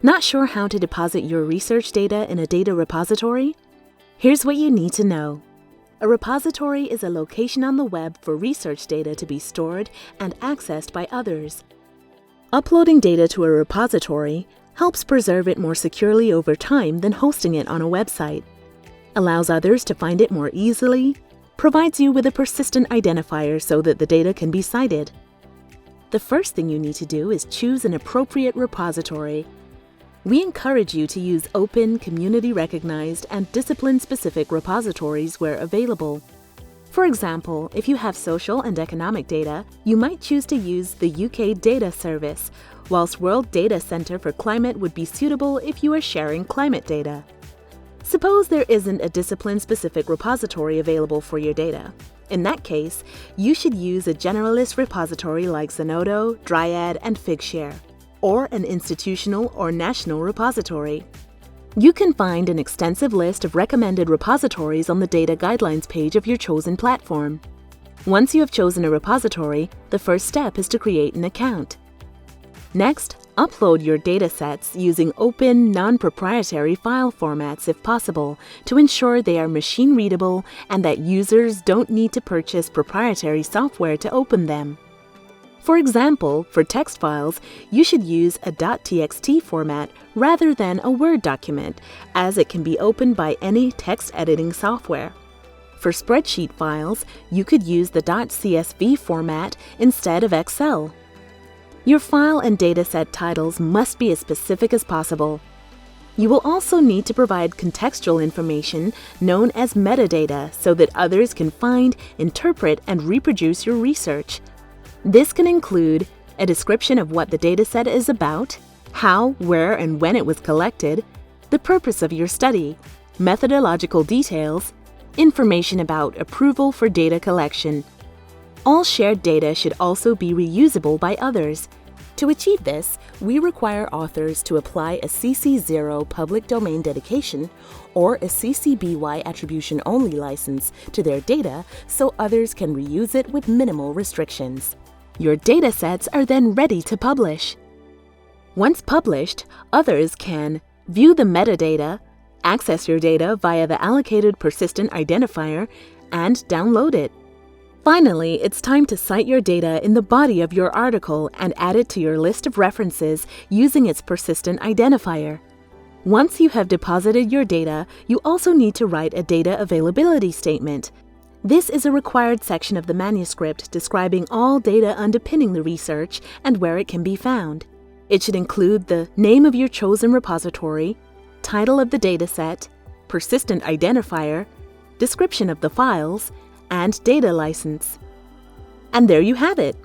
Not sure how to deposit your research data in a data repository? Here's what you need to know. A repository is a location on the web for research data to be stored and accessed by others. Uploading data to a repository helps preserve it more securely over time than hosting it on a website, allows others to find it more easily, provides you with a persistent identifier so that the data can be cited. The first thing you need to do is choose an appropriate repository. We encourage you to use open, community-recognized, and discipline-specific repositories where available. For example, if you have social and economic data, you might choose to use the UK Data Service, whilst World Data Centre for Climate would be suitable if you are sharing climate data. Suppose there isn't a discipline-specific repository available for your data. In that case, you should use a generalist repository like Zenodo, Dryad, and Figshare, or an institutional or national repository. You can find an extensive list of recommended repositories on the Data Guidelines page of your chosen platform. Once you have chosen a repository, the first step is to create an account. Next, upload your datasets using open, non-proprietary file formats if possible to ensure they are machine-readable and that users don't need to purchase proprietary software to open them. For example, for text files, you should use a .txt format rather than a Word document, as it can be opened by any text editing software. For spreadsheet files, you could use the .csv format instead of Excel. Your file and dataset titles must be as specific as possible. You will also need to provide contextual information known as metadata so that others can find, interpret, and reproduce your research. This can include a description of what the dataset is about, how, where, and when it was collected, the purpose of your study, methodological details, information about approval for data collection. All shared data should also be reusable by others. To achieve this, we require authors to apply a CC0 public domain dedication or a CC BY attribution-only license to their data so others can reuse it with minimal restrictions. Your datasets are then ready to publish. Once published, others can view the metadata, access your data via the allocated persistent identifier, and download it. Finally, it's time to cite your data in the body of your article and add it to your list of references using its persistent identifier. Once you have deposited your data, you also need to write a data availability statement. This is a required section of the manuscript describing all data underpinning the research and where it can be found. It should include the name of your chosen repository, title of the dataset, persistent identifier, description of the files, and data license. And there you have it!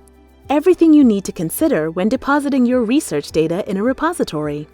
Everything you need to consider when depositing your research data in a repository.